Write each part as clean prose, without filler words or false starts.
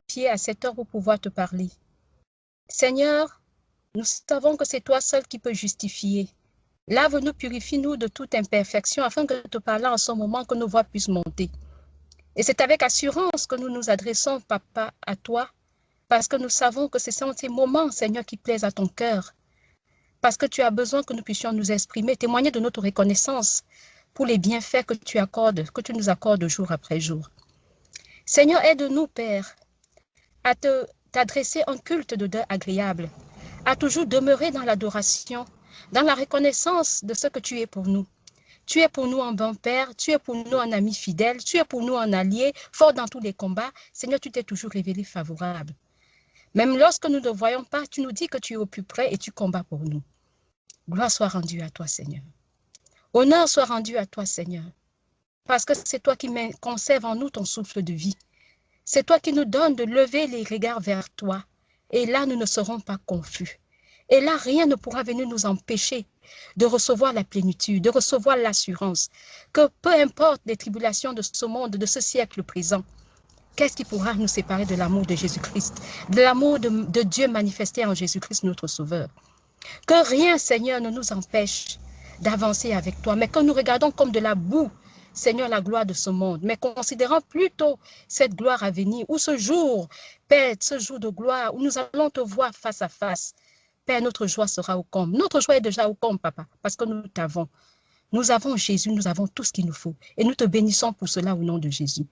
pied à cette heure pour pouvoir te parler. Seigneur, nous savons que c'est toi seul qui peux justifier. Lave-nous, purifie-nous de toute imperfection afin que te parlant en ce moment, que nos voix puissent monter. Et c'est avec assurance que nous nous adressons, Papa, à toi, parce que nous savons que ce sont ces moments, Seigneur, qui plaisent à ton cœur. Parce que tu as besoin que nous puissions nous exprimer, témoigner de notre reconnaissance pour les bienfaits que tu nous accordes jour après jour. Seigneur, aide-nous, Père, à t'adresser un culte de Dieu agréable, à toujours demeurer dans l'adoration, dans la reconnaissance de ce que tu es pour nous. Tu es pour nous un bon Père, tu es pour nous un ami fidèle, tu es pour nous un allié, fort dans tous les combats. Seigneur, tu t'es toujours révélé favorable. Même lorsque nous ne voyons pas, tu nous dis que tu es au plus près et tu combats pour nous. Gloire soit rendue à toi, Seigneur. Honneur soit rendu à toi, Seigneur, parce que c'est toi qui conserves en nous ton souffle de vie. C'est toi qui nous donnes de lever les regards vers toi. Et là, nous ne serons pas confus. Et là, rien ne pourra venir nous empêcher de recevoir la plénitude, de recevoir l'assurance, que peu importe les tribulations de ce monde, de ce siècle présent, qu'est-ce qui pourra nous séparer de l'amour de Jésus-Christ, de l'amour de Dieu manifesté en Jésus-Christ, notre Sauveur? Que rien, Seigneur, ne nous empêche d'avancer avec toi, mais que nous regardons comme de la boue, Seigneur, la gloire de ce monde, mais considérant plutôt cette gloire à venir, ou ce jour, Père, ce jour de gloire, où nous allons te voir face à face. Père, notre joie sera au comble. Notre joie est déjà au comble, Papa, parce que nous t'avons. Nous avons Jésus, nous avons tout ce qu'il nous faut. Et nous te bénissons pour cela au nom de Jésus.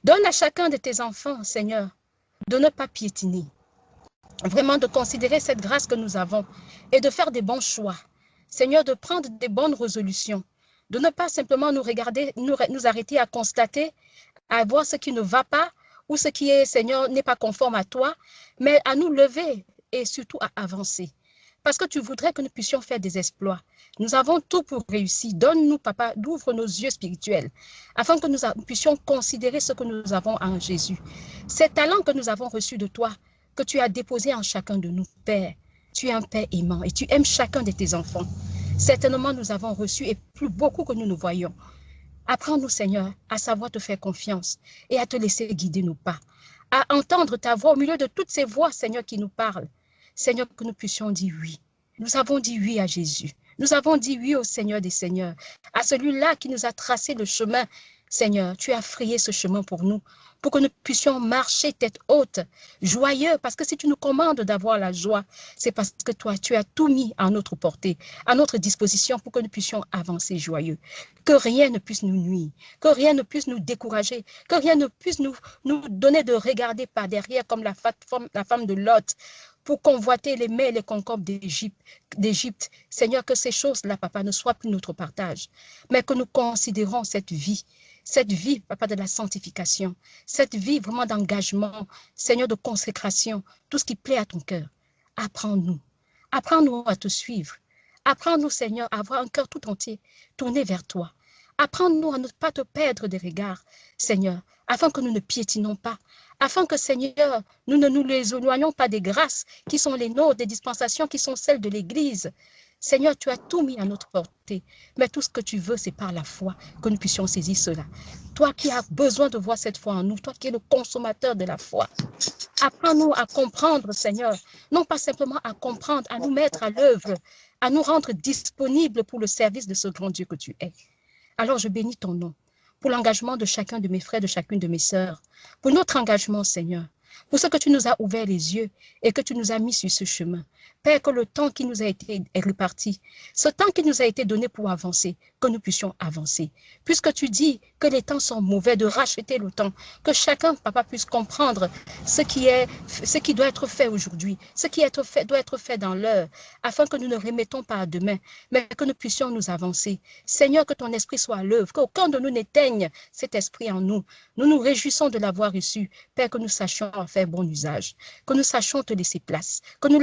Donne à chacun de tes enfants, Seigneur, de ne pas piétiner. Vraiment de considérer cette grâce que nous avons et de faire des bons choix. Seigneur, de prendre des bonnes résolutions. De ne pas simplement nous regarder, nous arrêter à constater, à voir ce qui ne va pas ou ce qui est, Seigneur, n'est pas conforme à toi, mais à nous lever et surtout à avancer. Parce que tu voudrais que nous puissions faire des exploits. Nous avons tout pour réussir. Donne-nous, Papa, d'ouvre nos yeux spirituels, afin que nous puissions considérer ce que nous avons en Jésus. Ces talents que nous avons reçus de toi, que tu as déposés en chacun de nous, Père. Tu es un Père aimant et tu aimes chacun de tes enfants. Certainement, nous avons reçu et plus beaucoup que nous ne voyons. Apprends-nous, Seigneur, à savoir te faire confiance et à te laisser guider nos pas, à entendre ta voix au milieu de toutes ces voix, Seigneur, qui nous parlent. Seigneur, que nous puissions dire oui. Nous avons dit oui à Jésus. Nous avons dit oui au Seigneur des Seigneurs, à celui-là qui nous a tracé le chemin. Seigneur, tu as frayé ce chemin pour nous, pour que nous puissions marcher tête haute, joyeux, parce que si tu nous commandes d'avoir la joie, c'est parce que toi, tu as tout mis à notre portée, à notre disposition pour que nous puissions avancer joyeux. Que rien ne puisse nous nuire, que rien ne puisse nous décourager, que rien ne puisse nous donner de regarder par derrière comme la femme de Lot, pour convoiter les mets et les concombres d'Égypte. Seigneur, que ces choses-là, Papa, ne soient plus notre partage, mais que nous considérons cette vie, Papa, de la sanctification, cette vie vraiment d'engagement, Seigneur, de consécration, tout ce qui plaît à ton cœur. Apprends-nous à te suivre. Apprends-nous, Seigneur, à avoir un cœur tout entier tourné vers toi. Apprends-nous à ne pas te perdre des regards, Seigneur, afin que nous ne piétinons pas, afin que, Seigneur, nous ne nous éloignons pas des grâces qui sont les nôtres, des dispensations qui sont celles de l'Église. Seigneur, tu as tout mis à notre portée, mais tout ce que tu veux, c'est par la foi que nous puissions saisir cela. Toi qui as besoin de voir cette foi en nous, toi qui es le consommateur de la foi, apprends-nous à comprendre, Seigneur, non pas simplement à comprendre, à nous mettre à l'œuvre, à nous rendre disponibles pour le service de ce grand Dieu que tu es. Alors je bénis ton nom pour l'engagement de chacun de mes frères, de chacune de mes sœurs, pour notre engagement, Seigneur, pour ce que tu nous as ouvert les yeux et que tu nous as mis sur ce chemin. Père, que le temps qui nous a été réparti, ce temps qui nous a été donné pour avancer, que nous puissions avancer. Puisque tu dis que les temps sont mauvais, de racheter le temps, que chacun, Papa, puisse comprendre ce qui doit être fait aujourd'hui, ce qui doit être fait dans l'heure, afin que nous ne remettons pas à demain, mais que nous puissions nous avancer. Seigneur, que ton esprit soit à l'œuvre, qu'aucun de nous n'éteigne cet esprit en nous. Nous nous réjouissons de l'avoir reçu. Père, que nous sachions en faire bon usage, que nous sachions te laisser place, que nous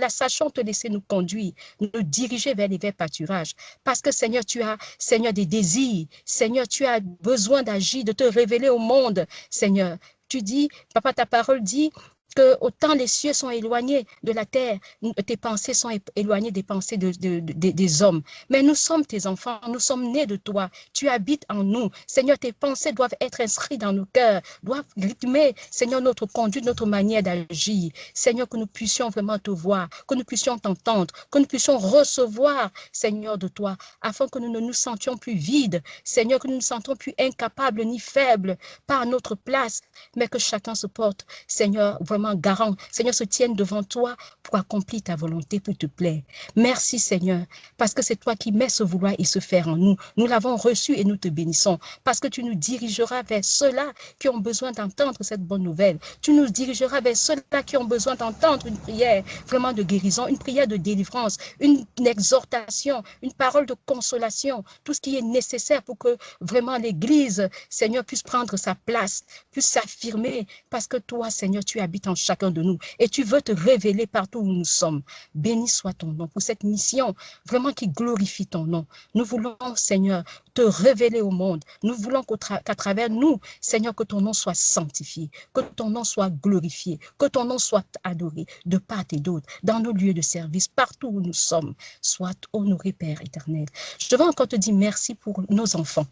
sachions te laisser nous conduire, nous diriger vers les verts pâturages. Parce que Seigneur, tu as, Seigneur, des désirs. Seigneur, tu as besoin d'agir, de te révéler au monde. Seigneur, tu dis, Papa, ta parole dit que autant les cieux sont éloignés de la terre, tes pensées sont éloignées des pensées des hommes. Mais nous sommes tes enfants, nous sommes nés de toi, tu habites en nous. Seigneur, tes pensées doivent être inscrites dans nos cœurs, doivent rythmer, Seigneur, notre conduite, notre manière d'agir. Seigneur, que nous puissions vraiment te voir, que nous puissions t'entendre, que nous puissions recevoir, Seigneur, de toi, afin que nous ne nous sentions plus vides, Seigneur, que nous ne nous sentons plus incapables ni faibles par notre place, mais que chacun se porte, Seigneur, vraiment garant. Seigneur, se tienne devant toi pour accomplir ta volonté, pour te plaire. Merci, Seigneur, parce que c'est toi qui mets ce vouloir et ce faire en nous. Nous l'avons reçu et nous te bénissons, parce que tu nous dirigeras vers ceux-là qui ont besoin d'entendre cette bonne nouvelle. Tu nous dirigeras vers ceux-là qui ont besoin d'entendre une prière vraiment de guérison, une prière de délivrance, une exhortation, une parole de consolation, tout ce qui est nécessaire pour que vraiment l'Église, Seigneur, puisse prendre sa place, puisse s'affirmer, parce que toi, Seigneur, tu habites en chacun de nous et tu veux te révéler partout où nous sommes. Béni soit ton nom pour cette mission vraiment qui glorifie ton nom. Nous voulons, Seigneur, te révéler au monde. Nous voulons qu'à travers nous, Seigneur, que ton nom soit sanctifié, que ton nom soit glorifié, que ton nom soit adoré de part et d'autre, dans nos lieux de service, partout où nous sommes. Sois honoré, Père éternel. Je veux encore te dire merci pour nos enfants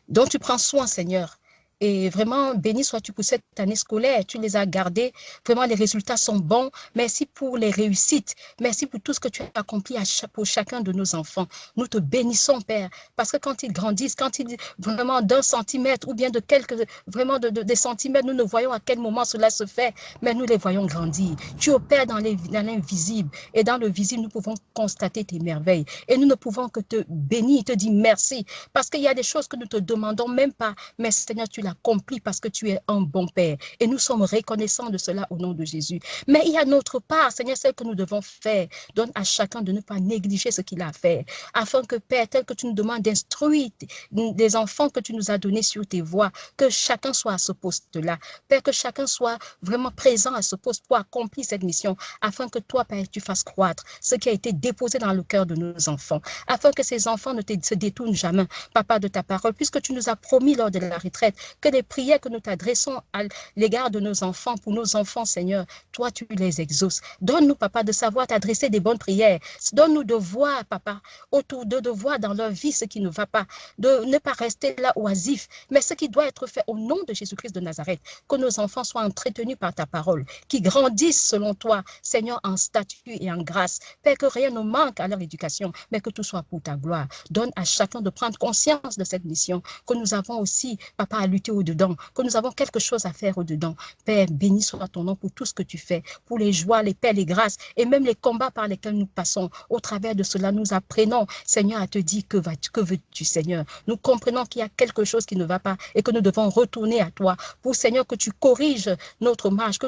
dont tu prends soin, Seigneur. Et vraiment, béni sois-tu pour cette année scolaire. Tu les as gardés. Vraiment, les résultats sont bons. Merci pour les réussites. Merci pour tout ce que tu as accompli pour chacun de nos enfants. Nous te bénissons, Père, parce que quand ils grandissent, quand ils vraiment d'un centimètre ou bien de quelques, vraiment des centimètres, nous ne voyons à quel moment cela se fait, mais nous les voyons grandir. Tu opères dans l'invisible et dans le visible, nous pouvons constater tes merveilles. Et nous ne pouvons que te bénir, te dire merci, parce qu'il y a des choses que nous te demandons même pas, mais Seigneur, tu l'accomplis parce que tu es un bon Père. Et nous sommes reconnaissants de cela au nom de Jésus. Mais il y a notre part, Seigneur, celle que nous devons faire. Donne à chacun de ne pas négliger ce qu'il a à faire, afin que, Père, tel que tu nous demandes d'instruire des enfants que tu nous as donnés sur tes voies, que chacun soit à ce poste-là. Père, que chacun soit vraiment présent à ce poste pour accomplir cette mission, afin que toi, Père, tu fasses croître ce qui a été déposé dans le cœur de nos enfants, afin que ces enfants ne se détournent jamais, Papa, de ta parole, puisque tu nous as promis lors de la retraite que les prières que nous t'adressons à l'égard de nos enfants, pour nos enfants, Seigneur, toi, tu les exauces. Donne-nous, Papa, de savoir t'adresser des bonnes prières. Donne-nous de voir, Papa, autour d'eux, de voir dans leur vie ce qui ne va pas, de ne pas rester là oisif, mais ce qui doit être fait au nom de Jésus-Christ de Nazareth, que nos enfants soient entretenus par ta parole, qui grandissent selon toi, Seigneur, en statut et en grâce. Père, que rien ne manque à leur éducation, mais que tout soit pour ta gloire. Donne à chacun de prendre conscience de cette mission, que nous avons aussi, Papa, à lutter au-dedans, que nous avons quelque chose à faire au-dedans. Père, béni soit ton nom pour tout ce que tu fais, pour les joies, les paix, les grâces, et même les combats par lesquels nous passons. Au travers de cela, nous apprenons, Seigneur, à te dire que veux-tu, Seigneur. Nous comprenons qu'il y a quelque chose qui ne va pas et que nous devons retourner à toi pour, Seigneur, que tu corriges notre marche, que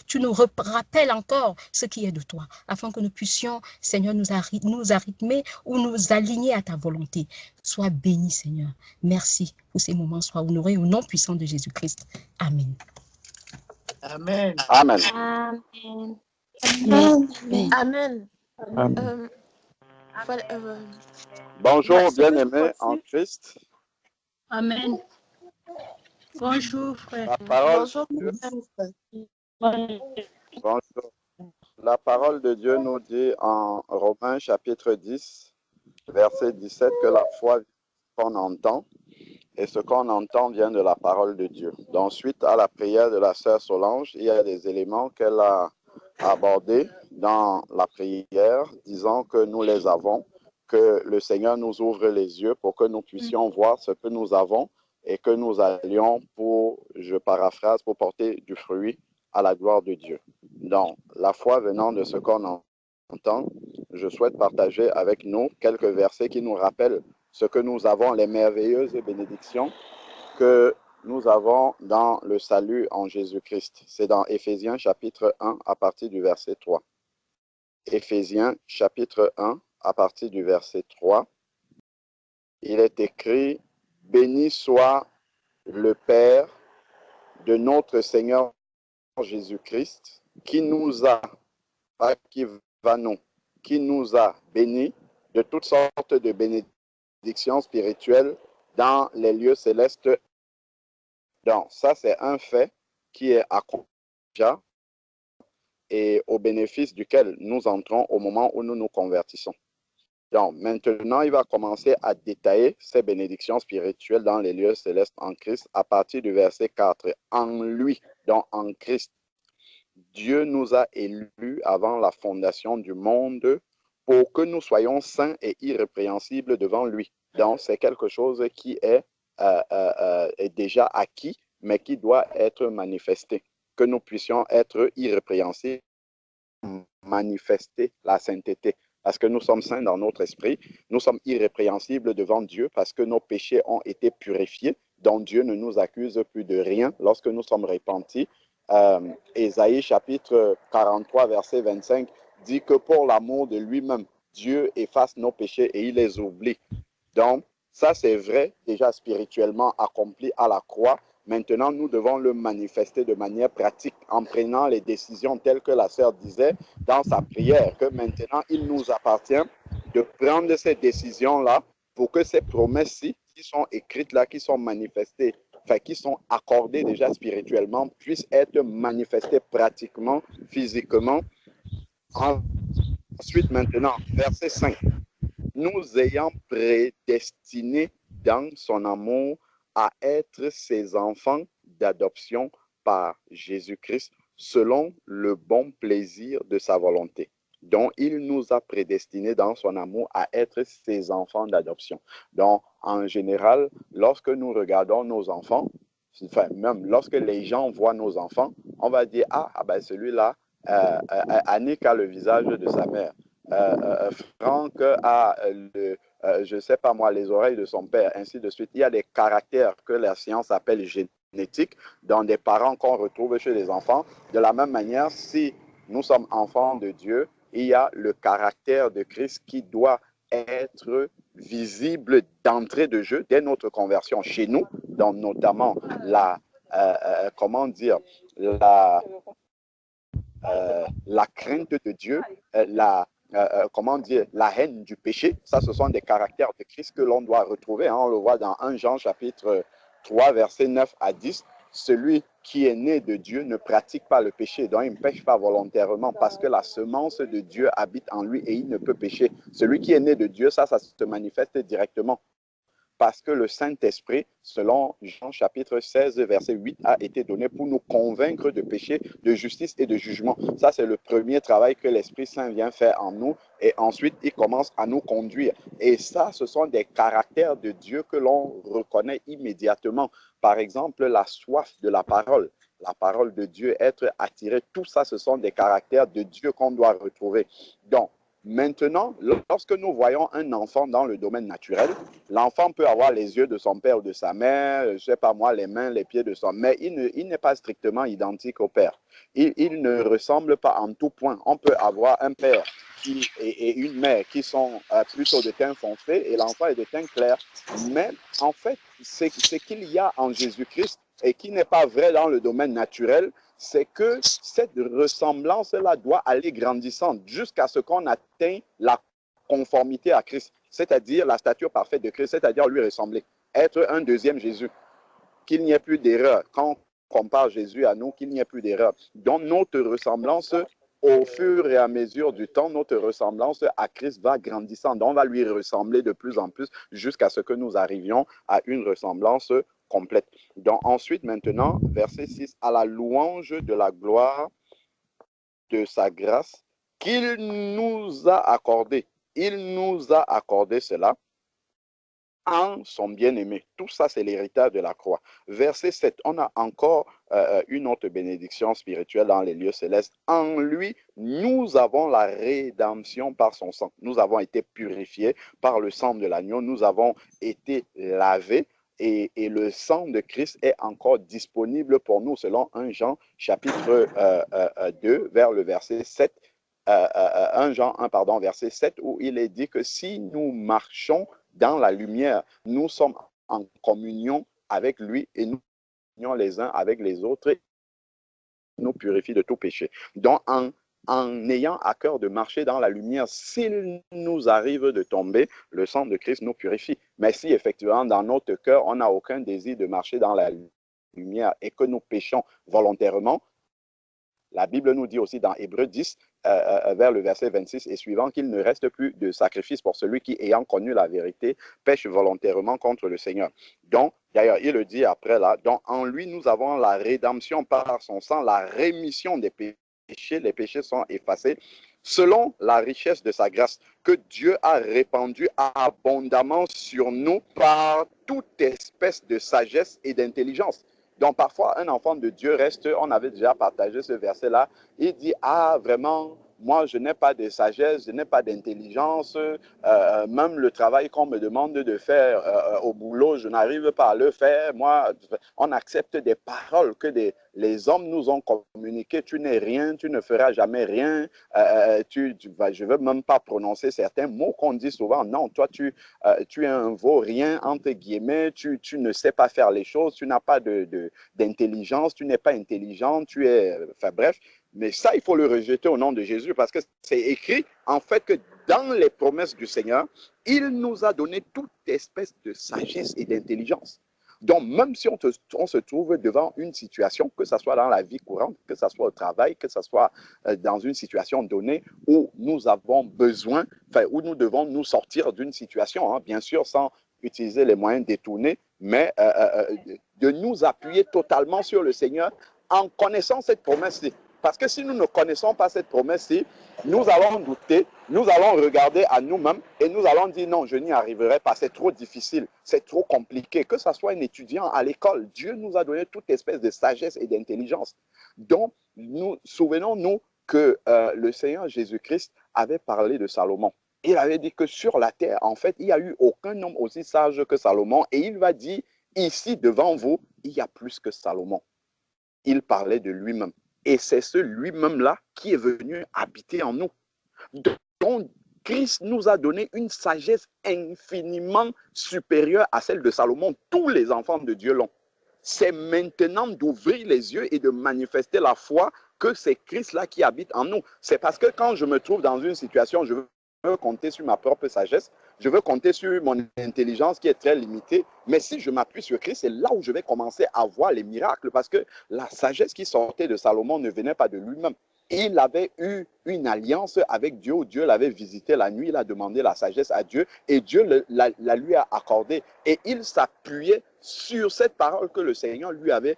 tu nous rappelles encore ce qui est de toi, afin que nous puissions, Seigneur, nous arythmer ou nous aligner à ta volonté. Sois béni, Seigneur. Merci pour ces moments. Sois honoré au nom puissant de Jésus-Christ. Amen. Amen. Amen. Amen. Amen. Amen. Bonjour, bien-aimés en Christ. Amen. Bonjour, frère. La parole Bonjour. de Dieu, bonjour. La parole de Dieu nous dit en Romains chapitre 10, verset 17, que la foi qu'on entend et ce qu'on entend vient de la parole de Dieu. Donc, suite à la prière de la sœur Solange, il y a des éléments qu'elle a abordés dans la prière, disant que nous les avons, que le Seigneur nous ouvre les yeux pour que nous puissions voir ce que nous avons et que nous allions pour, je paraphrase, pour porter du fruit à la gloire de Dieu. Donc, la foi venant de ce qu'on entend, je souhaite partager avec nous quelques versets qui nous rappellent ce que nous avons, les merveilleuses bénédictions que nous avons dans le salut en Jésus-Christ. C'est dans Éphésiens chapitre 1 à partir du verset 3. Éphésiens chapitre 1 à partir du verset 3. Il est écrit: béni soit le Père de notre Seigneur Jésus-Christ, qui nous a, pas qui va nous, qui nous a bénis de toutes sortes de bénédictions spirituelles dans les lieux célestes. Donc, ça, c'est un fait qui est accompli déjà et au bénéfice duquel nous entrons au moment où nous nous convertissons. Donc, maintenant, il va commencer à détailler ces bénédictions spirituelles dans les lieux célestes en Christ à partir du verset 4. En lui, donc en Christ, Dieu nous a élus avant la fondation du monde pour que nous soyons saints et irrépréhensibles devant lui. Donc, c'est quelque chose qui est déjà acquis, mais qui doit être manifesté. Que nous puissions être irrépréhensibles, manifester la sainteté. Parce que nous sommes saints dans notre esprit, nous sommes irrépréhensibles devant Dieu parce que nos péchés ont été purifiés, donc Dieu ne nous accuse plus de rien lorsque nous sommes repentis. Ésaïe chapitre 43, verset 25 dit que pour l'amour de lui-même, Dieu efface nos péchés et il les oublie. Donc, ça c'est vrai, déjà spirituellement accompli à la croix. Maintenant, nous devons le manifester de manière pratique en prenant les décisions telles que la sœur disait dans sa prière, que maintenant, il nous appartient de prendre ces décisions-là pour que ces promesses-ci qui sont écrites là, qui sont manifestées, enfin, qui sont accordées déjà spirituellement, puissent être manifestées pratiquement, physiquement. Ensuite, maintenant, verset 5. Nous ayant prédestinés dans son amour à être ses enfants d'adoption par Jésus-Christ, selon le bon plaisir de sa volonté. Donc, il nous a prédestinés dans son amour à être ses enfants d'adoption. Donc, en général, lorsque nous regardons nos enfants, enfin, même lorsque les gens voient nos enfants, on va dire, ben celui-là, Annick a le visage de sa mère. Franck a je ne sais pas moi, les oreilles de son père, ainsi de suite. Il y a des caractères que la science appelle génétiques dans des parents qu'on retrouve chez les enfants. De la même manière, si nous sommes enfants de Dieu, il y a le caractère de Christ qui doit être visible d'entrée de jeu dès notre conversion chez nous, dans notamment comment dire, la crainte de Dieu, comment dire, la haine du péché. Ça, ce sont des caractères de Christ que l'on doit retrouver. Hein. On le voit dans 1 Jean chapitre 3, versets 9 à 10. Celui qui est né de Dieu ne pratique pas le péché, donc il ne pêche pas volontairement parce que la semence de Dieu habite en lui et il ne peut pécher. Celui qui est né de Dieu, ça se manifeste directement. Parce que le Saint-Esprit, selon Jean chapitre 16, verset 8, a été donné pour nous convaincre de péché, de justice et de jugement. Ça, c'est le premier travail que l'Esprit Saint vient faire en nous. Et ensuite, il commence à nous conduire. Et ça, ce sont des caractères de Dieu que l'on reconnaît immédiatement. Par exemple, la soif de la parole de Dieu, être attiré, tout ça, ce sont des caractères de Dieu qu'on doit retrouver. Donc, maintenant, lorsque nous voyons un enfant dans le domaine naturel, l'enfant peut avoir les yeux de son père ou de sa mère, je ne sais pas moi, les mains, les pieds de son, mais il n'est pas strictement identique au père. Il ne ressemble pas en tout point. On peut avoir un père et une mère qui sont plutôt de teint foncé et l'enfant est de teint clair. Mais en fait, ce qu'il y a en Jésus-Christ et qui n'est pas vrai dans le domaine naturel, c'est que cette ressemblance-là doit aller grandissant jusqu'à ce qu'on atteigne la conformité à Christ, c'est-à-dire la stature parfaite de Christ, c'est-à-dire lui ressembler, être un deuxième Jésus, qu'il n'y ait plus d'erreur. Quand on compare Jésus à nous, qu'il n'y ait plus d'erreur. Donc notre ressemblance, au fur et à mesure du temps, notre ressemblance à Christ va grandissant. Donc on va lui ressembler de plus en plus jusqu'à ce que nous arrivions à une ressemblance complète. Donc ensuite, maintenant, verset 6, à la louange de la gloire de sa grâce qu'il nous a accordé. Il nous a accordé cela en son bien-aimé. Tout ça, c'est l'héritage de la croix. Verset 7, on a encore une autre bénédiction spirituelle dans les lieux célestes. En lui, nous avons la rédemption par son sang. Nous avons été purifiés par le sang de l'agneau. Nous avons été lavés. Et le sang de Christ est encore disponible pour nous, selon 1 Jean chapitre 2, vers le verset 7. 1 Jean 1, pardon, verset 7, où il est dit que si nous marchons dans la lumière, nous sommes en communion avec lui et nous communions les uns avec les autres et nous purifie de tout péché. Donc, en ayant à cœur de marcher dans la lumière, s'il nous arrive de tomber, le sang de Christ nous purifie. Mais si effectivement, dans notre cœur, on n'a aucun désir de marcher dans la lumière et que nous péchons volontairement, La Bible nous dit aussi dans Hébreux 10, vers le verset 26 et suivant, qu'il ne reste plus de sacrifice pour celui qui, ayant connu la vérité, pêche volontairement contre le Seigneur. Donc, d'ailleurs, il le dit après là, donc en lui, nous avons la rédemption par son sang, la rémission des péchés, les péchés sont effacés, selon la richesse de sa grâce, que Dieu a répandue abondamment sur nous par toute espèce de sagesse et d'intelligence. Donc parfois, un enfant de Dieu reste, on avait déjà partagé ce verset-là, il dit, ah vraiment, moi je n'ai pas de sagesse, je n'ai pas d'intelligence, même le travail qu'on me demande de faire au boulot, je n'arrive pas à le faire. Moi, on accepte des paroles que les hommes nous ont communiquées, tu n'es rien, tu ne feras jamais rien, je ne veux même pas prononcer certains mots qu'on dit souvent, non, toi tu es un vaurien, entre guillemets, tu ne sais pas faire les choses, tu n'as pas d'intelligence, tu n'es pas intelligent, tu es, enfin bref, mais ça, il faut le rejeter au nom de Jésus parce que c'est écrit en fait que dans les promesses du Seigneur, il nous a donné toute espèce de sagesse et d'intelligence. Donc, même si on se trouve devant une situation, que ce soit dans la vie courante, que ce soit au travail, que ce soit dans une situation donnée où nous avons besoin, enfin, où nous devons nous sortir d'une situation, hein, bien sûr, sans utiliser les moyens détournés, mais de nous appuyer totalement sur le Seigneur en connaissant cette promesse-ci. Parce que si nous ne connaissons pas cette promesse-ci, nous allons douter, nous allons regarder à nous-mêmes et nous allons dire non, je n'y arriverai pas, c'est trop difficile, c'est trop compliqué. Que ce soit un étudiant à l'école, Dieu nous a donné toute espèce de sagesse et d'intelligence. Donc, souvenons-nous que le Seigneur Jésus-Christ avait parlé de Salomon. Il avait dit que sur la terre, en fait, il n'y a eu aucun homme aussi sage que Salomon. Et il va dire, ici devant vous, il y a plus que Salomon. Il parlait de lui-même. Et c'est ce lui-même-là qui est venu habiter en nous. Donc, Christ nous a donné une sagesse infiniment supérieure à celle de Salomon. Tous les enfants de Dieu l'ont. C'est maintenant d'ouvrir les yeux et de manifester la foi que c'est Christ-là qui habite en nous. C'est parce que quand je me trouve dans une situation, je veux compter sur ma propre sagesse, je veux compter sur mon intelligence qui est très limitée, mais si je m'appuie sur Christ, c'est là où je vais commencer à voir les miracles, parce que la sagesse qui sortait de Salomon ne venait pas de lui-même. Il avait eu une alliance avec Dieu, où Dieu l'avait visité la nuit, il a demandé la sagesse à Dieu, et Dieu la lui a accordée. Et il s'appuyait sur cette parole que le Seigneur lui avait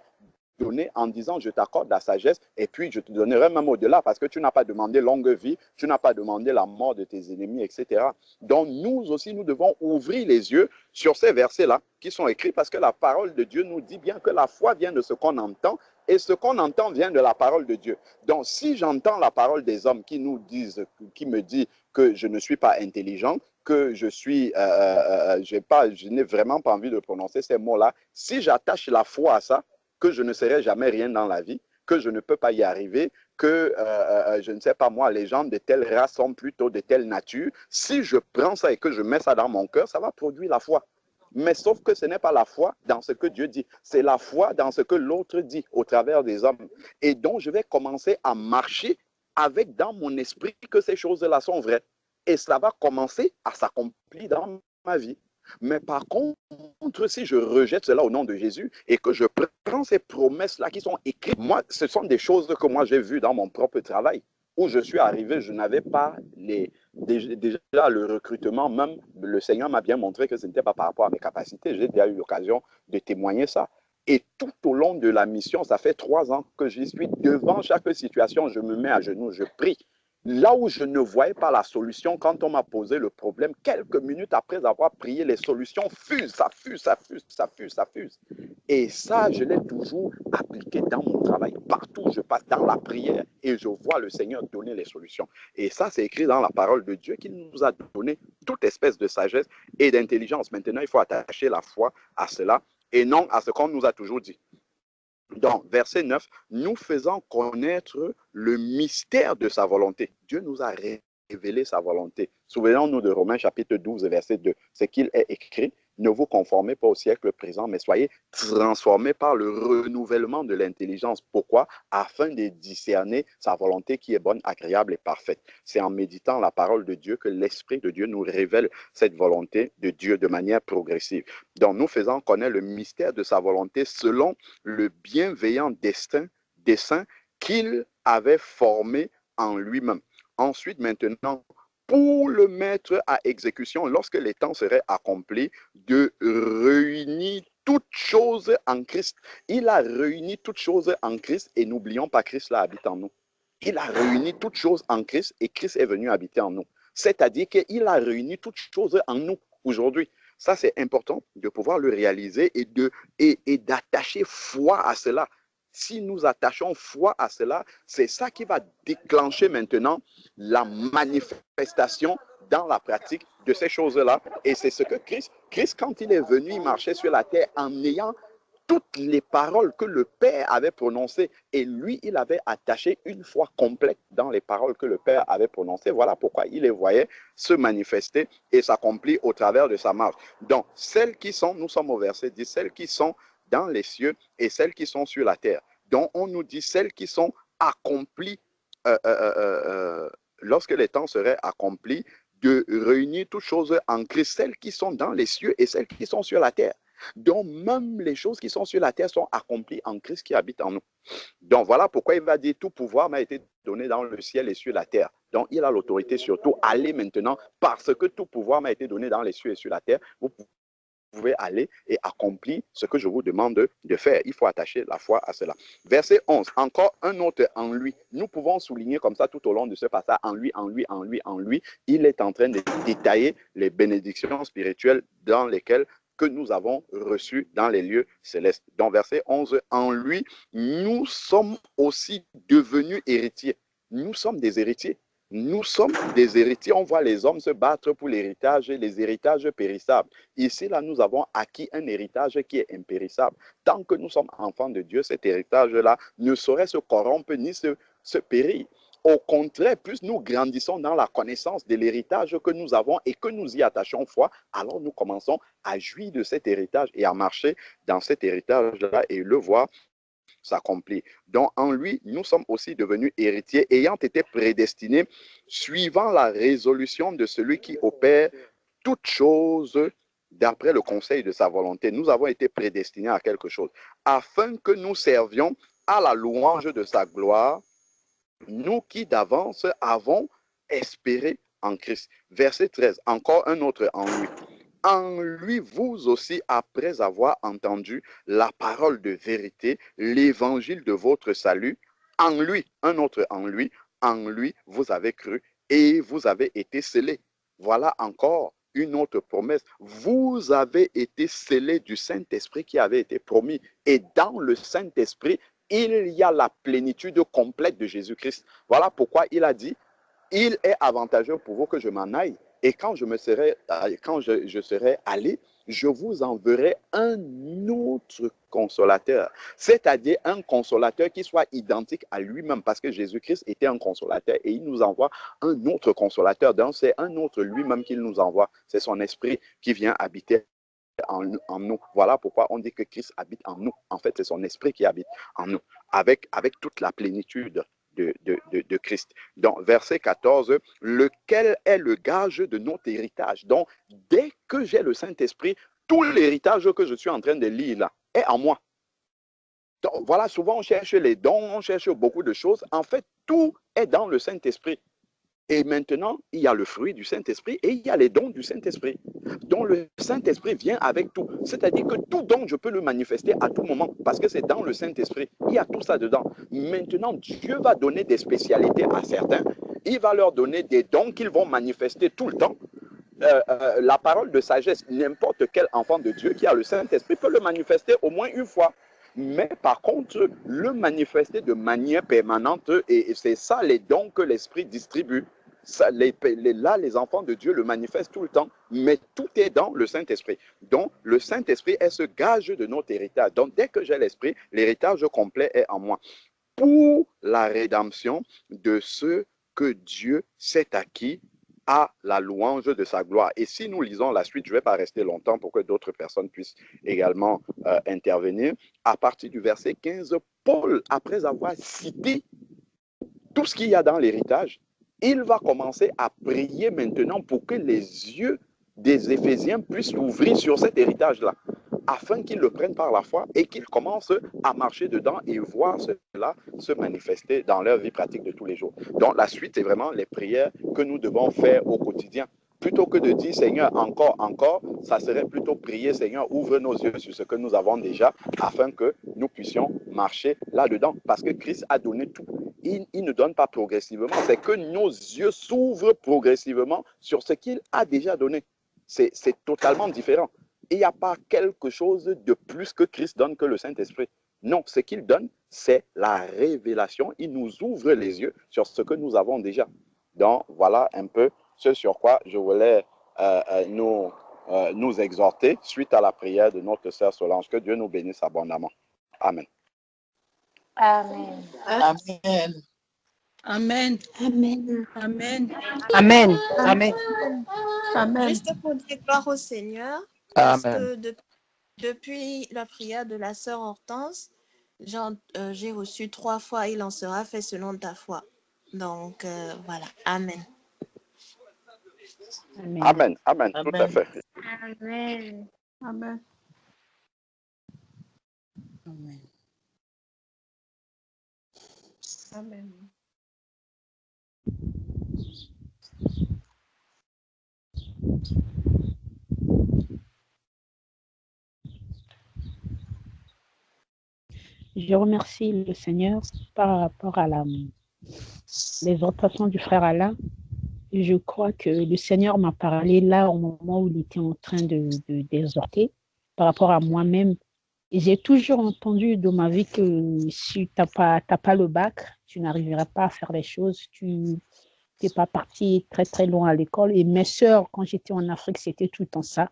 donné en disant je t'accorde la sagesse et puis je te donnerai même au-delà parce que tu n'as pas demandé longue vie, tu n'as pas demandé la mort de tes ennemis, etc. Donc nous aussi, nous devons ouvrir les yeux sur ces versets-là qui sont écrits parce que la parole de Dieu nous dit bien que la foi vient de ce qu'on entend et ce qu'on entend vient de la parole de Dieu. Donc si j'entends la parole des hommes qui nous disent, qui me dit que je ne suis pas intelligent, que je suis, je n'ai vraiment pas envie de prononcer ces mots-là, si j'attache la foi à ça, que je ne serai jamais rien dans la vie, que je ne peux pas y arriver, que, je ne sais pas moi, les gens de telle race sont plutôt de telle nature. Si je prends ça et que je mets ça dans mon cœur, ça va produire la foi. Mais sauf que ce n'est pas la foi dans ce que Dieu dit, c'est la foi dans ce que l'autre dit au travers des hommes. Et donc, je vais commencer à marcher avec dans mon esprit que ces choses-là sont vraies. Et ça va commencer à s'accomplir dans ma vie. Mais par contre, si je rejette cela au nom de Jésus et que je prends ces promesses-là qui sont écrites, moi, ce sont des choses que moi j'ai vues dans mon propre travail. Où je suis arrivé, je n'avais pas déjà le recrutement, même le Seigneur m'a bien montré que ce n'était pas par rapport à mes capacités. J'ai déjà eu l'occasion de témoigner ça. Et tout au long de la mission, ça fait 3 ans que j'y suis. Devant chaque situation, je me mets à genoux, je prie. Là où je ne voyais pas la solution, quand on m'a posé le problème, quelques minutes après avoir prié, les solutions fusent, ça fuse, ça fuse, ça fuse, ça fuse. Et ça, je l'ai toujours appliqué dans mon travail. Partout où je passe, dans la prière, et je vois le Seigneur donner les solutions. Et ça, c'est écrit dans la parole de Dieu qu'il nous a donné toute espèce de sagesse et d'intelligence. Maintenant, il faut attacher la foi à cela et non à ce qu'on nous a toujours dit. Donc, verset 9, nous faisons connaître le mystère de sa volonté. Dieu nous a révélé sa volonté. Souvenons-nous de Romains chapitre 12, verset 2. C'est qu'il est écrit, ne vous conformez pas au siècle présent, mais soyez transformés par le renouvellement de l'intelligence. Pourquoi? Afin de discerner sa volonté qui est bonne, agréable et parfaite. C'est en méditant la parole de Dieu que l'Esprit de Dieu nous révèle cette volonté de Dieu de manière progressive. Donc, nous faisons connaître le mystère de sa volonté selon le bienveillant dessein qu'il avait formé en lui-même. Ensuite, maintenant, pour le mettre à exécution, lorsque les temps seraient accomplis, de réunir toutes choses en Christ. Il a réuni toutes choses en Christ et n'oublions pas, Christ là habite en nous. Il a réuni toutes choses en Christ et Christ est venu habiter en nous. C'est-à-dire qu'il a réuni toutes choses en nous aujourd'hui. Ça, c'est important de pouvoir le réaliser et d'attacher foi à cela. Si nous attachons foi à cela, c'est ça qui va déclencher maintenant la manifestation dans la pratique de ces choses-là. Et c'est ce que Christ, quand il est venu, il marchait sur la terre en ayant toutes les paroles que le Père avait prononcées. Et lui, il avait attaché une foi complète dans les paroles que le Père avait prononcées. Voilà pourquoi il les voyait se manifester et s'accomplir au travers de sa marche. Donc, celles qui sont, nous sommes au verset 10, celles qui sont dans les cieux et celles qui sont sur la terre. Donc, on nous dit celles qui sont accomplies lorsque les temps seraient accomplis, de réunir toutes choses en Christ, celles qui sont dans les cieux et celles qui sont sur la terre. Donc, même les choses qui sont sur la terre sont accomplies en Christ qui habite en nous. Donc, voilà pourquoi il va dire tout pouvoir m'a été donné dans le ciel et sur la terre. Donc, il a l'autorité surtout. Allez maintenant, parce que tout pouvoir m'a été donné dans les cieux et sur la terre. Vous pouvez aller et accomplir ce que je vous demande de faire. Il faut attacher la foi à cela. Verset 11, encore un autre en lui. Nous pouvons souligner comme ça tout au long de ce passage, en lui, en lui, en lui, en lui. Il est en train de détailler les bénédictions spirituelles dans lesquelles que nous avons reçues dans les lieux célestes. Dans verset 11, en lui, nous sommes aussi devenus héritiers. Nous sommes des héritiers. Nous sommes des héritiers. On voit les hommes se battre pour l'héritage et les héritages périssables. Ici, là, nous avons acquis un héritage qui est impérissable. Tant que nous sommes enfants de Dieu, cet héritage-là ne saurait se corrompre ni se périr. Au contraire, plus nous grandissons dans la connaissance de l'héritage que nous avons et que nous y attachons foi, alors nous commençons à jouir de cet héritage et à marcher dans cet héritage-là et le voir s'accomplit. Donc, en lui, nous sommes aussi devenus héritiers, ayant été prédestinés, suivant la résolution de celui qui opère toutes choses d'après le conseil de sa volonté. Nous avons été prédestinés à quelque chose, afin que nous servions à la louange de sa gloire, nous qui d'avance avons espéré en Christ. Verset 13, encore un autre en lui. En lui, vous aussi, après avoir entendu la parole de vérité, l'évangile de votre salut, en lui, un autre en lui, vous avez cru et vous avez été scellés. Voilà encore une autre promesse. Vous avez été scellés du Saint-Esprit qui avait été promis. Et dans le Saint-Esprit, il y a la plénitude complète de Jésus-Christ. Voilà pourquoi il a dit, il est avantageux pour vous que je m'en aille. Et quand je serai allé, je vous enverrai un autre consolateur. C'est-à-dire un consolateur qui soit identique à lui-même, parce que Jésus-Christ était un consolateur et il nous envoie un autre consolateur. Donc c'est un autre lui-même qu'il nous envoie. C'est son esprit qui vient habiter en nous. Voilà pourquoi on dit que Christ habite en nous. En fait, c'est son esprit qui habite en nous, avec toute la plénitude de Christ. Donc, verset 14, lequel est le gage de notre héritage. Donc, dès que j'ai le Saint-Esprit, tout l'héritage que je suis en train de lire là est en moi. Donc, voilà, souvent on cherche les dons, on cherche beaucoup de choses. En fait, tout est dans le Saint-Esprit. Et maintenant, il y a le fruit du Saint-Esprit et il y a les dons du Saint-Esprit. Donc le Saint-Esprit vient avec tout. C'est-à-dire que tout don, je peux le manifester à tout moment parce que c'est dans le Saint-Esprit. Il y a tout ça dedans. Maintenant, Dieu va donner des spécialités à certains. Il va leur donner des dons qu'ils vont manifester tout le temps. La parole de sagesse, n'importe quel enfant de Dieu qui a le Saint-Esprit peut le manifester au moins une fois. Mais par contre, le manifester de manière permanente, et c'est ça les dons que l'Esprit distribue. Ça, là, les enfants de Dieu le manifestent tout le temps, mais tout est dans le Saint-Esprit. Donc, le Saint-Esprit est ce gage de notre héritage. Donc, dès que j'ai l'Esprit, l'héritage complet est en moi. Pour la rédemption de ceux que Dieu s'est acquis à la louange de sa gloire. Et si nous lisons la suite, je ne vais pas rester longtemps pour que d'autres personnes puissent également intervenir. À partir du verset 15, Paul, après avoir cité tout ce qu'il y a dans l'héritage, il va commencer à prier maintenant pour que les yeux des Éphésiens puissent s'ouvrir sur cet héritage-là. afin qu'ils le prennent par la foi et qu'ils commencent à marcher dedans et voir cela se manifester dans leur vie pratique de tous les jours. Donc la suite est vraiment les prières que nous devons faire au quotidien. Plutôt que de dire Seigneur, encore, ça serait plutôt prier Seigneur, ouvre nos yeux sur ce que nous avons déjà afin que nous puissions marcher là-dedans. Parce que Christ a donné tout. Il ne donne pas progressivement, c'est que nos yeux s'ouvrent progressivement sur ce qu'il a déjà donné. C'est totalement différent. Il n'y a pas quelque chose de plus que Christ donne que le Saint-Esprit. Non, ce qu'il donne, c'est la révélation. Il nous ouvre les yeux sur ce que nous avons déjà. Donc, voilà un peu ce sur quoi je voulais nous exhorter suite à la prière de notre sœur Solange. Que Dieu nous bénisse abondamment. Amen. Amen. Amen. Amen. Amen. Amen. Amen. Amen. Amen. Juste pour dire gloire au Seigneur, parce que depuis la prière de la sœur Hortense, j'ai reçu 3 fois, il en sera fait selon ta foi. Donc, voilà. Amen. Amen. Amen. Tout à Amen. fait. Amen. Amen. Amen. Amen. Je remercie le Seigneur par rapport à l'exhortation du frère Alain. Je crois que le Seigneur m'a parlé là au moment où il était en train d'exhorter par rapport à moi-même. Et j'ai toujours entendu dans ma vie que si tu n'as pas le bac, tu n'arriveras pas à faire les choses. Tu n'es pas parti très, très loin à l'école. Et mes sœurs, quand j'étais en Afrique, c'était tout le temps ça.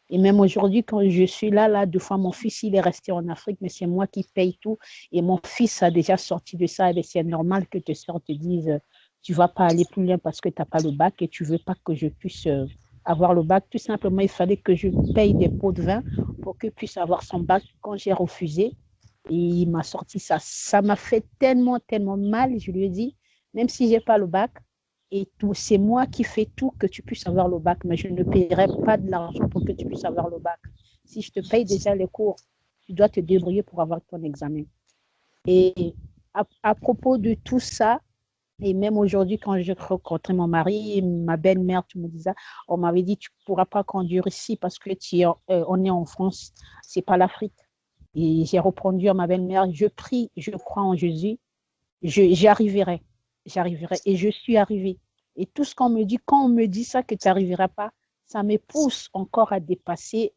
Et même aujourd'hui, quand je suis là, 2 fois, mon fils, il est resté en Afrique, mais c'est moi qui paye tout. Et mon fils a déjà sorti de ça. Et c'est normal que tes soeurs te disent, tu ne vas pas aller plus loin parce que tu n'as pas le bac et tu ne veux pas que je puisse avoir le bac. Tout simplement, il fallait que je paye des pots de vin pour qu'il puisse avoir son bac. Quand j'ai refusé, et il m'a sorti ça. Ça m'a fait tellement, tellement mal. Je lui ai dit, même si je n'ai pas le bac, et tout, c'est moi qui fais tout que tu puisses avoir le bac, mais je ne paierai pas de l'argent pour que tu puisses avoir le bac. Si je te paye déjà les cours, tu dois te débrouiller pour avoir ton examen. Et à propos de tout ça, et même aujourd'hui, quand j'ai rencontré mon mari, ma belle-mère, tu me disais, on m'avait dit, tu ne pourras pas conduire ici parce que on est en France, ce n'est pas l'Afrique. Et j'ai répondu à ma belle-mère, je prie, je crois en Jésus, j'y arriverai. Et je suis arrivée. Et tout ce qu'on me dit, quand on me dit ça, que tu n'arriveras pas, ça me pousse encore à dépasser,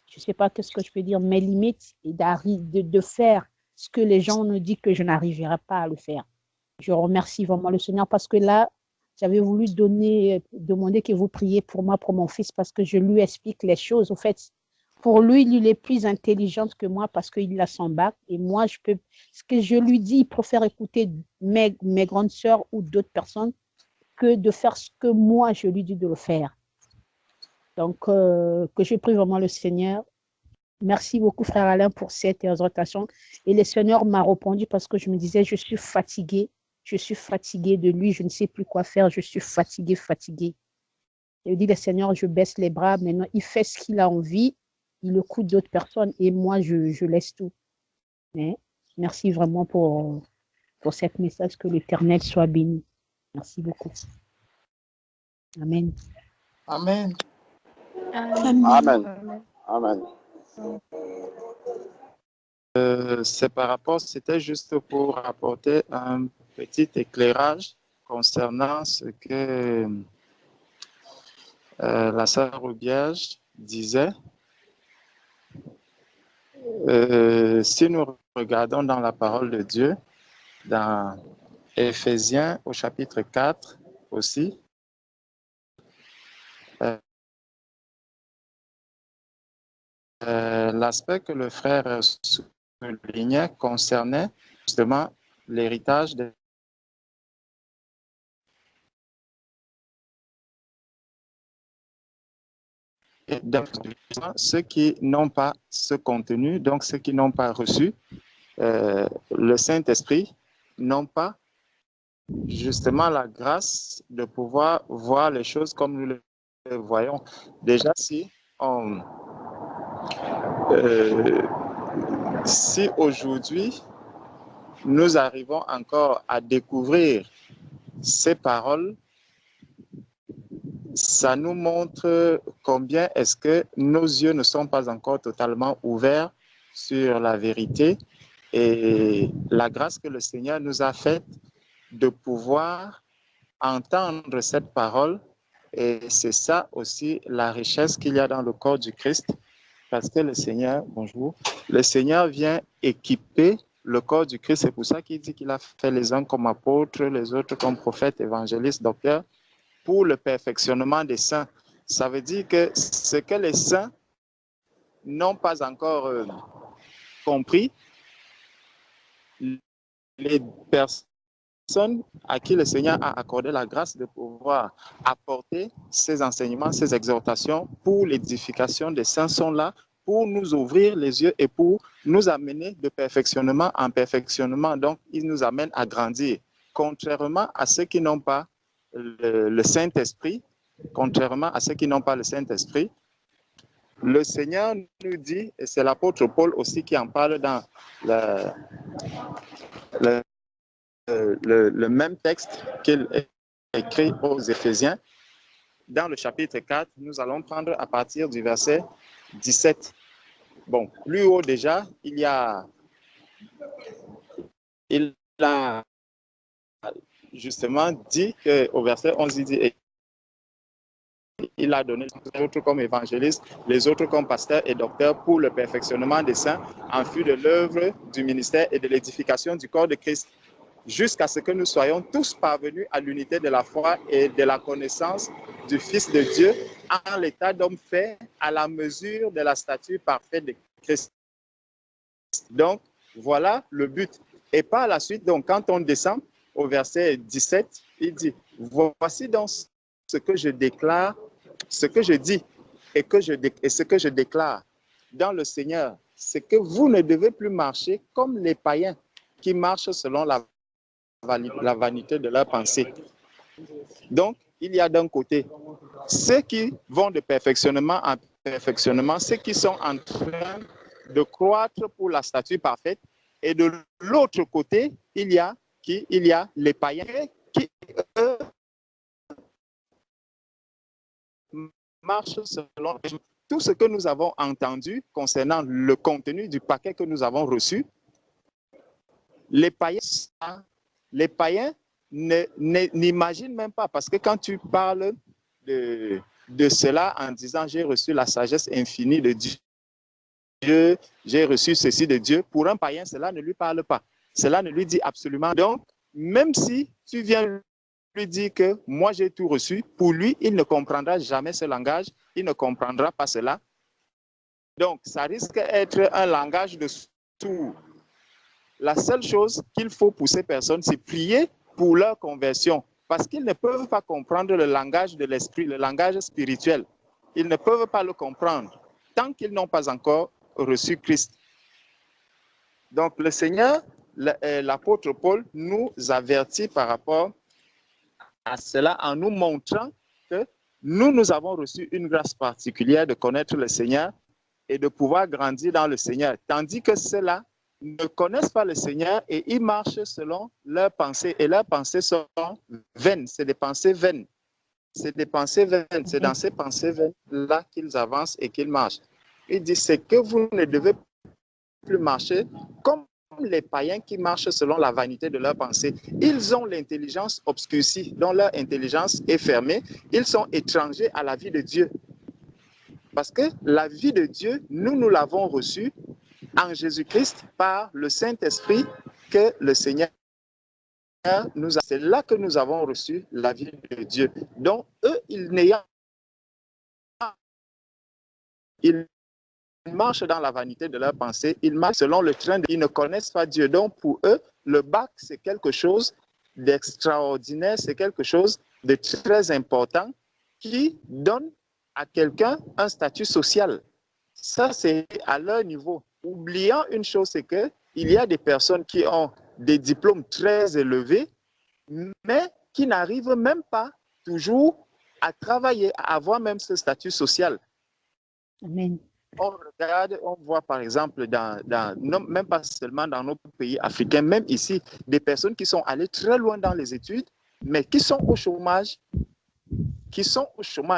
je ne sais pas qu'est-ce que je peux dire, mes limites et de faire ce que les gens nous disent que je n'arriverai pas à le faire. Je remercie vraiment le Seigneur parce que là, j'avais voulu demander que vous priez pour moi, pour mon fils, parce que je lui explique les choses. En fait, pour lui, il est plus intelligent que moi parce qu'il a son bac. Et moi, ce que je lui dis, il préfère écouter mes grandes sœurs ou d'autres personnes que de faire ce que moi, je lui dis de le faire. Donc, que je prie vraiment le Seigneur. Merci beaucoup, frère Alain, pour cette exhortation. Et le Seigneur m'a répondu parce que je me disais, je suis fatiguée de lui, je ne sais plus quoi faire, je suis fatiguée. Je dis, le Seigneur, je baisse les bras, maintenant, il fait ce qu'il a envie, il écoute d'autres personnes et moi, je laisse tout. Mais merci vraiment pour cette message, que l'Éternel soit béni. Merci beaucoup. Amen. Amen. Amen. Amen. C'était juste pour apporter un petit éclairage concernant ce que la sœur Roubiage disait. Si nous regardons dans la parole de Dieu, dans Éphésiens au chapitre 4 aussi, l'aspect que le frère soulignait concernait justement l'héritage de ceux qui n'ont pas ce contenu, donc ceux qui n'ont pas reçu le Saint-Esprit, n'ont pas justement la grâce de pouvoir voir les choses comme nous les voyons. Déjà, si on si aujourd'hui, nous arrivons encore à découvrir ces paroles, ça nous montre combien est-ce que nos yeux ne sont pas encore totalement ouverts sur la vérité et la grâce que le Seigneur nous a faite de pouvoir entendre cette parole. Et c'est ça aussi la richesse qu'il y a dans le corps du Christ, parce que le Seigneur, bonjour, le Seigneur vient équiper le corps du Christ. C'est pour ça qu'il dit qu'il a fait les uns comme apôtres, les autres comme prophètes, évangélistes, docteurs, pour le perfectionnement des saints. Ça veut dire que ce que les saints n'ont pas encore compris, les personnes à qui le Seigneur a accordé la grâce de pouvoir apporter ces enseignements, ces exhortations pour l'édification des saints sont là pour nous ouvrir les yeux et pour nous amener de perfectionnement en perfectionnement. Donc, ils nous amènent à grandir. Contrairement à ceux qui n'ont pas le Saint-Esprit, le Seigneur nous dit, et c'est l'apôtre Paul aussi qui en parle dans le même texte qu'il écrit aux Éphésiens, dans le chapitre 4, nous allons prendre à partir du verset 17. Bon, plus haut déjà, il a justement dit qu'au verset 11, il dit, il a donné les autres comme évangélistes, les autres comme pasteurs et docteurs pour le perfectionnement des saints en vue de l'œuvre du ministère et de l'édification du corps de Christ, jusqu'à ce que nous soyons tous parvenus à l'unité de la foi et de la connaissance du Fils de Dieu en l'état d'homme fait à la mesure de la stature parfaite de Christ. Donc, voilà le but. Et par la suite, donc, quand on descend au verset 17, il dit, voici donc ce que je déclare, ce que je dis et ce que je déclare dans le Seigneur, c'est que vous ne devez plus marcher comme les païens qui marchent selon la vanité de leur pensée. Donc, il y a d'un côté ceux qui vont de perfectionnement en perfectionnement, ceux qui sont en train de croître pour la stature parfaite, et de l'autre côté, il y a les païens qui, eux, marchent selon tout ce que nous avons entendu concernant le contenu du paquet que nous avons reçu. Les païens n'imaginent même pas, parce que quand tu parles de cela en disant « j'ai reçu la sagesse infinie de Dieu, j'ai reçu ceci de Dieu », pour un païen, cela ne lui parle pas. Cela ne lui dit absolument. Donc, même si tu viens lui dire que moi j'ai tout reçu, pour lui, il ne comprendra jamais ce langage, il ne comprendra pas cela. Donc, ça risque d'être un langage de sourds. La seule chose qu'il faut pour ces personnes, c'est prier pour leur conversion, parce qu'ils ne peuvent pas comprendre le langage de l'esprit, le langage spirituel. Ils ne peuvent pas le comprendre tant qu'ils n'ont pas encore reçu Christ. Donc, le Seigneur, l'apôtre Paul, nous avertit par rapport à cela en nous montrant que nous avons reçu une grâce particulière de connaître le Seigneur et de pouvoir grandir dans le Seigneur, tandis que ceux-là ne connaissent pas le Seigneur et ils marchent selon leurs pensées. Et leurs pensées sont vaines, c'est des pensées vaines. C'est des pensées vaines, c'est dans ces pensées vaines-là qu'ils avancent et qu'ils marchent. Il dit, c'est que vous ne devez plus marcher comme les païens qui marchent selon la vanité de leurs pensées. Ils ont l'intelligence obscurcie, dont leur intelligence est fermée. Ils sont étrangers à la vie de Dieu. Parce que la vie de Dieu, nous l'avons reçue en Jésus-Christ par le Saint-Esprit que le Seigneur nous a. C'est là que nous avons reçu la vie de Dieu. Donc, eux, ils marchent dans la vanité de leurs pensées, ils marchent selon le train, ils ne connaissent pas Dieu. Donc, pour eux, le bac, c'est quelque chose d'extraordinaire, c'est quelque chose de très important qui donne à quelqu'un un statut social. Ça, c'est à leur niveau. Oubliant une chose, c'est qu'il y a des personnes qui ont des diplômes très élevés, mais qui n'arrivent même pas toujours à travailler, à avoir même ce statut social. Amen. on regarde, on voit par exemple, même pas seulement dans nos pays africains, même ici, des personnes qui sont allées très loin dans les études, mais qui sont au chômage.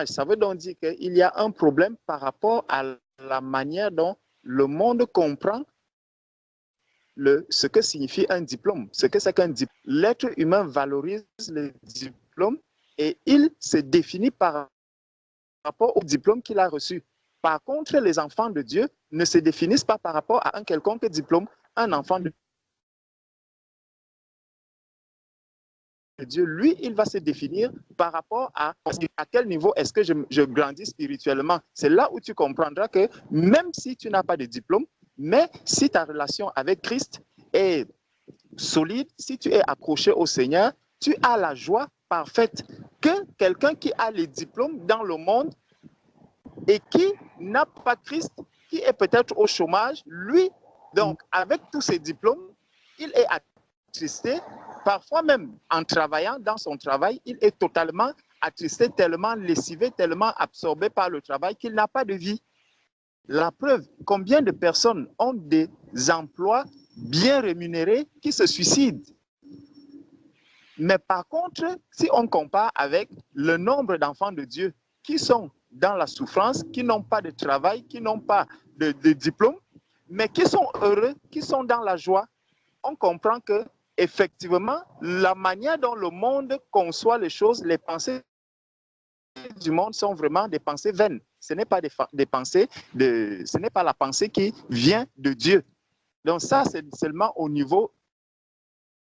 Ça veut donc dire qu'il y a un problème par rapport à la manière dont le monde comprend ce que signifie un diplôme, ce que c'est qu'un diplôme. L'être humain valorise le diplôme et il se définit par rapport au diplôme qu'il a reçu. Par contre, les enfants de Dieu ne se définissent pas par rapport à un quelconque diplôme. Un enfant de Dieu, lui, il va se définir par rapport à quel niveau est-ce que je grandis spirituellement. C'est là où tu comprendras que même si tu n'as pas de diplôme, mais si ta relation avec Christ est solide, si tu es accroché au Seigneur, tu as la joie parfaite que quelqu'un qui a les diplômes dans le monde et qui n'a pas Christ, qui est peut-être au chômage, lui, donc avec tous ses diplômes, il est attristé. Parfois même, en travaillant dans son travail, il est totalement attristé, tellement lessivé, tellement absorbé par le travail qu'il n'a pas de vie. La preuve, combien de personnes ont des emplois bien rémunérés qui se suicident? Mais par contre, si on compare avec le nombre d'enfants de Dieu qui sont dans la souffrance, qui n'ont pas de travail, qui n'ont pas de diplôme, mais qui sont heureux, qui sont dans la joie, on comprend que effectivement, la manière dont le monde conçoit les choses, les pensées du monde sont vraiment des pensées vaines. Ce n'est pas des pensées, ce n'est pas la pensée qui vient de Dieu. Donc ça, c'est seulement au niveau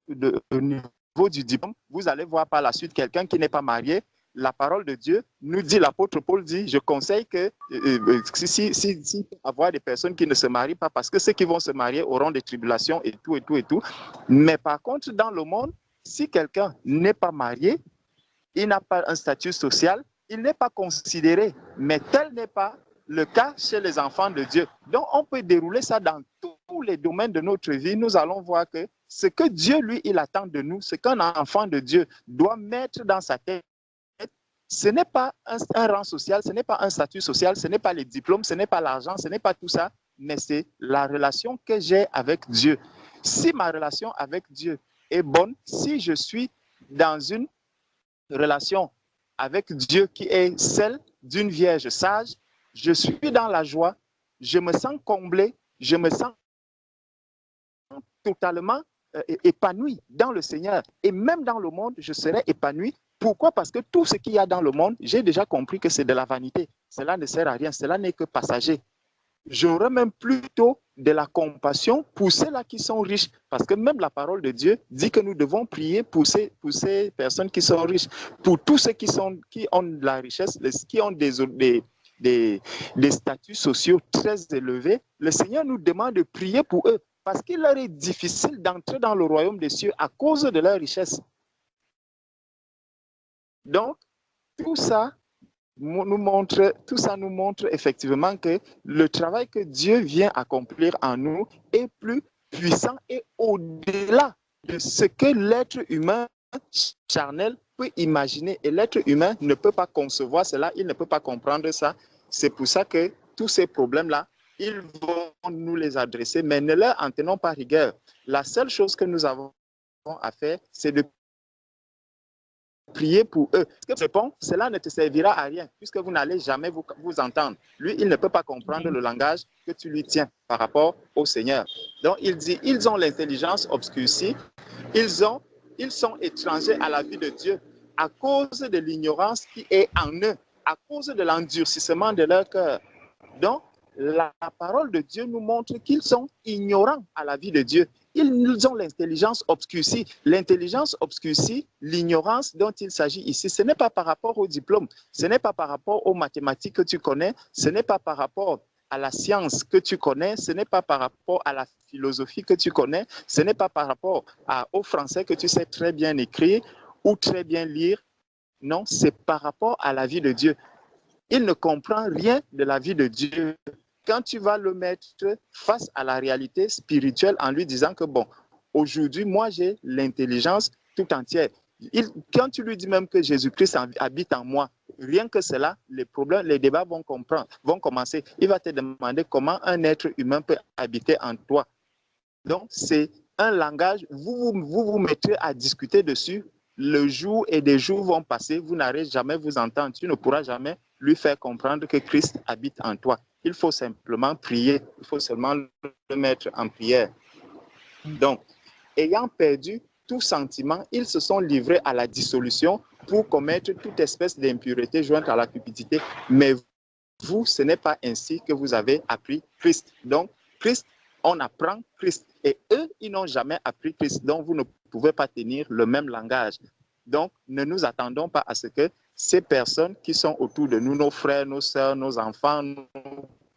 du diplôme. Vous allez voir par la suite quelqu'un qui n'est pas marié. La parole de Dieu nous dit, l'apôtre Paul dit, je conseille que si avoir des personnes qui ne se marient pas, parce que ceux qui vont se marier auront des tribulations et tout, et tout, et tout. Mais par contre, dans le monde, si quelqu'un n'est pas marié, il n'a pas un statut social, il n'est pas considéré. Mais tel n'est pas le cas chez les enfants de Dieu. Donc, on peut dérouler ça dans tous les domaines de notre vie. Nous allons voir que ce que Dieu, lui, il attend de nous, ce qu'un enfant de Dieu doit mettre dans sa tête, ce n'est pas un rang social, ce n'est pas un statut social, ce n'est pas les diplômes, ce n'est pas l'argent, ce n'est pas tout ça, mais c'est la relation que j'ai avec Dieu. Si ma relation avec Dieu est bonne, si je suis dans une relation avec Dieu qui est celle d'une vierge sage, je suis dans la joie, je me sens comblé, je me sens totalement épanoui dans le Seigneur. Et même dans le monde, je serai épanoui. Pourquoi? Parce que tout ce qu'il y a dans le monde, j'ai déjà compris que c'est de la vanité. Cela ne sert à rien, cela n'est que passager. J'aurais même plutôt de la compassion pour ceux-là qui sont riches. Parce que même la parole de Dieu dit que nous devons prier pour ces personnes qui sont riches. Pour tous ceux qui ont de la richesse, qui ont des statuts sociaux très élevés, le Seigneur nous demande de prier pour eux. Parce qu'il leur est difficile d'entrer dans le royaume des cieux à cause de leur richesse. Donc, tout ça nous montre effectivement que le travail que Dieu vient accomplir en nous est plus puissant et au-delà de ce que l'être humain charnel peut imaginer. Et l'être humain ne peut pas concevoir cela, il ne peut pas comprendre ça. C'est pour ça que tous ces problèmes-là, ils vont nous les adresser, mais ne leur en tenons pas rigueur. La seule chose que nous avons à faire, c'est de prier pour eux. Parce que cela ne te servira à rien, puisque vous n'allez jamais vous entendre. Lui, il ne peut pas comprendre le langage que tu lui tiens par rapport au Seigneur. Donc, il dit, ils ont l'intelligence obscurcie, ils sont étrangers à la vie de Dieu à cause de l'ignorance qui est en eux, à cause de l'endurcissement de leur cœur. Donc, la parole de Dieu nous montre qu'ils sont ignorants à la vie de Dieu. Ils ont l'intelligence obscurcie. L'intelligence obscurcie, l'ignorance dont il s'agit ici, ce n'est pas par rapport au diplôme, ce n'est pas par rapport aux mathématiques que tu connais, ce n'est pas par rapport à la science que tu connais, ce n'est pas par rapport à la philosophie que tu connais, ce n'est pas par rapport au français que tu sais très bien écrire ou très bien lire. Non, c'est par rapport à la vie de Dieu. Il ne comprend rien de la vie de Dieu. Quand tu vas le mettre face à la réalité spirituelle en lui disant que bon, aujourd'hui, moi j'ai l'intelligence tout entière. Quand tu lui dis même que Jésus-Christ habite en moi, rien que cela, les problèmes, les débats vont commencer. Il va te demander comment un être humain peut habiter en toi. Donc, c'est un langage, vous mettrez à discuter dessus. Le jour et des jours vont passer, vous n'allez jamais vous entendre. Tu ne pourras jamais lui faire comprendre que Christ habite en toi. Il faut simplement prier, il faut seulement le mettre en prière. Donc, ayant perdu tout sentiment, ils se sont livrés à la dissolution pour commettre toute espèce d'impureté jointe à la cupidité. Mais vous, ce n'est pas ainsi que vous avez appris Christ. Donc, Christ, on apprend Christ. Et eux, ils n'ont jamais appris Christ. Donc, vous ne pouvez pas tenir le même langage. Donc, ne nous attendons pas à ce que ces personnes qui sont autour de nous, nos frères, nos sœurs, nos enfants, nos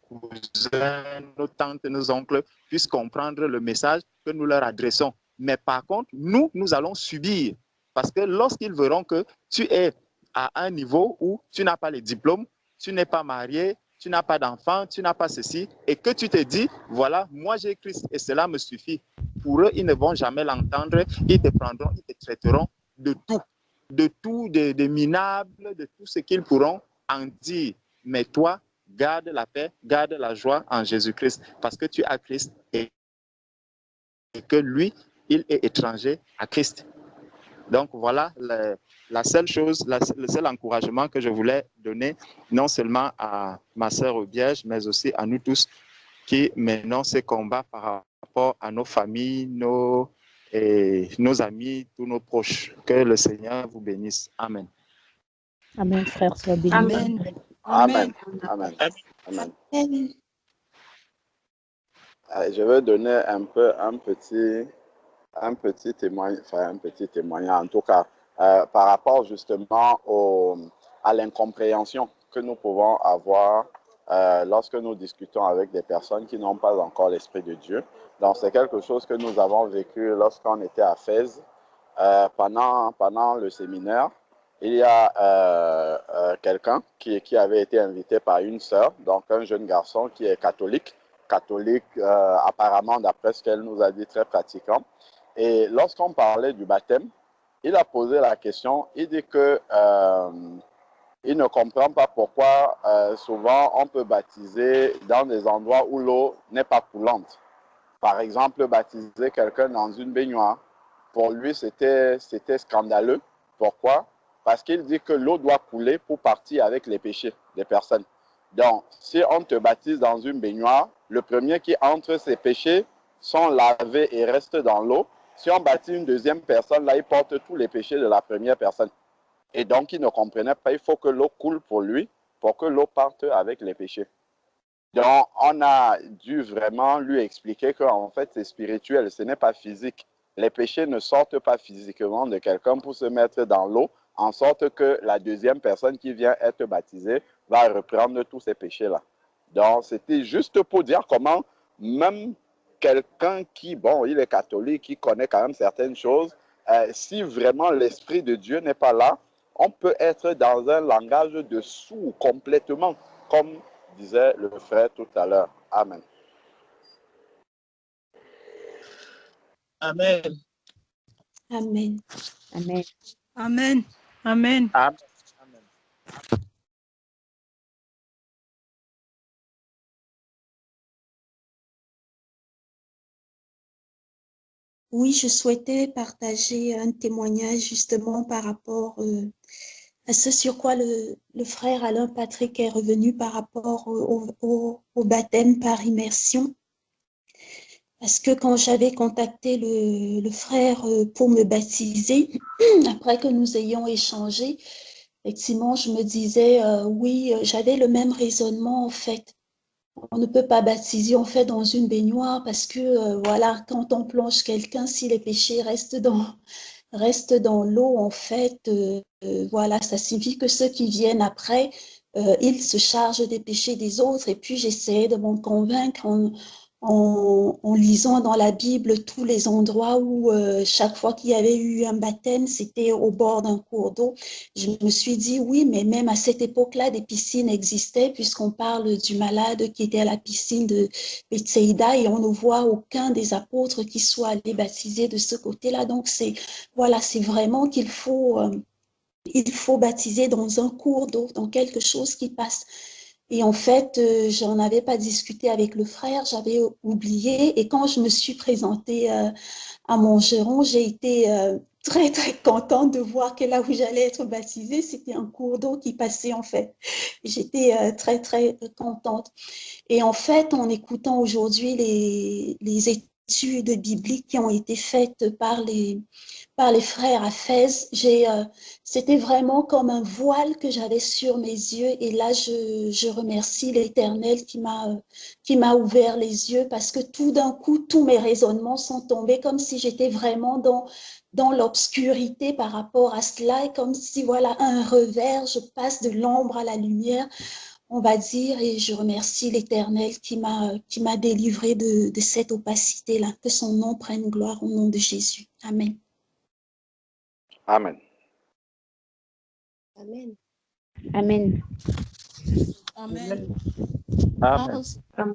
cousins, nos tantes, nos oncles, puissent comprendre le message que nous leur adressons. Mais par contre, nous allons subir. Parce que lorsqu'ils verront que tu es à un niveau où tu n'as pas les diplômes, tu n'es pas marié, tu n'as pas d'enfant, tu n'as pas ceci, et que tu te dis, voilà, moi j'ai Christ et cela me suffit. Pour eux, ils ne vont jamais l'entendre, ils te prendront, ils te traiteront de tout, des minables, de tout ce qu'ils pourront en dire. Mais toi, garde la paix, garde la joie en Jésus-Christ, parce que tu as Christ et que lui, il est étranger à Christ. Donc voilà la seule chose, le seul encouragement que je voulais donner, non seulement à ma sœur Vierge, mais aussi à nous tous qui menons ces combats par rapport à nos familles, nos amis, tous nos proches. Que le Seigneur vous bénisse. Amen. Amen, frère, sois béni. Amen. Amen. Amen. Amen. Amen. Je vais donner un petit témoignage, en tout cas, par rapport justement à l'incompréhension que nous pouvons avoir lorsque nous discutons avec des personnes qui n'ont pas encore l'Esprit de Dieu. Donc, c'est quelque chose que nous avons vécu lorsqu'on était à Fès, pendant le séminaire. Il y a quelqu'un qui avait été invité par une sœur, donc un jeune garçon qui est catholique, apparemment d'après ce qu'elle nous a dit, très pratiquant. Et lorsqu'on parlait du baptême, il a posé la question, il dit que il ne comprend pas pourquoi souvent on peut baptiser dans des endroits où l'eau n'est pas coulante. Par exemple, baptiser quelqu'un dans une baignoire, pour lui c'était scandaleux. Pourquoi? Parce qu'il dit que l'eau doit couler pour partir avec les péchés des personnes. Donc, si on te baptise dans une baignoire, le premier qui entre, ses péchés sont lavés et restent dans l'eau. Si on baptise une deuxième personne, là, il porte tous les péchés de la première personne. Et donc, il ne comprenait pas, il faut que l'eau coule pour lui, pour que l'eau parte avec les péchés. Donc, on a dû vraiment lui expliquer qu'en fait, c'est spirituel, ce n'est pas physique. Les péchés ne sortent pas physiquement de quelqu'un pour se mettre dans l'eau, en sorte que la deuxième personne qui vient être baptisée va reprendre tous ces péchés-là. Donc, c'était juste pour dire comment même quelqu'un qui, bon, il est catholique, qui connaît quand même certaines choses, si vraiment l'Esprit de Dieu n'est pas là, on peut être dans un langage de sourd complètement, comme disait le frère tout à l'heure. Amen. Amen. Amen. Amen. Amen. Amen. Amen. Oui, je souhaitais partager un témoignage justement par rapport à ce sur quoi le frère Alain Patrick est revenu par rapport au baptême par immersion. Parce que quand j'avais contacté le frère pour me baptiser, après que nous ayons échangé, effectivement, je me disais, oui, j'avais le même raisonnement en fait. On ne peut pas baptiser en fait dans une baignoire parce que voilà, quand on plonge quelqu'un, si les péchés restent dans l'eau, en fait, voilà, ça signifie que ceux qui viennent après, ils se chargent des péchés des autres. Et puis j'essayais de m'en convaincre en lisant dans la Bible tous les endroits où chaque fois qu'il y avait eu un baptême, c'était au bord d'un cours d'eau. Je me suis dit, oui, mais même à cette époque-là, des piscines existaient, puisqu'on parle du malade qui était à la piscine de Bethsaïda et on ne voit aucun des apôtres qui soit allé baptiser de ce côté-là. Donc, voilà, c'est vraiment qu'il faut il faut baptiser dans un cours d'eau, dans quelque chose qui passe. Et en fait, j'en avais pas discuté avec le frère, j'avais oublié. Et quand je me suis présentée à Montgeron, j'ai été très, très contente de voir que là où j'allais être baptisée, c'était un cours d'eau qui passait en fait. J'étais très, très contente. Et en fait, en écoutant aujourd'hui les études bibliques qui ont été faites par les frères à Fès, c'était vraiment comme un voile que j'avais sur mes yeux. Et là, je remercie l'Éternel qui m'a ouvert les yeux parce que tout d'un coup, tous mes raisonnements sont tombés comme si j'étais vraiment dans l'obscurité par rapport à cela et comme si, voilà, un revers, je passe de l'ombre à la lumière, on va dire, et je remercie l'Éternel qui m'a délivré de cette opacité-là. Que son nom prenne gloire au nom de Jésus. Amen. Amen. Amen. Amen. Amen. Amen.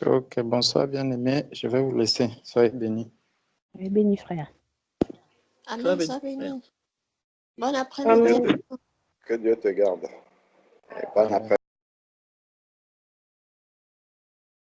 Ok, bonsoir bien-aimés. Je vais vous laisser. Soyez bénis. Soyez bénis, frère. Amen. Sois béni. Bon après-midi. Que Dieu te garde. Et bon après-midi.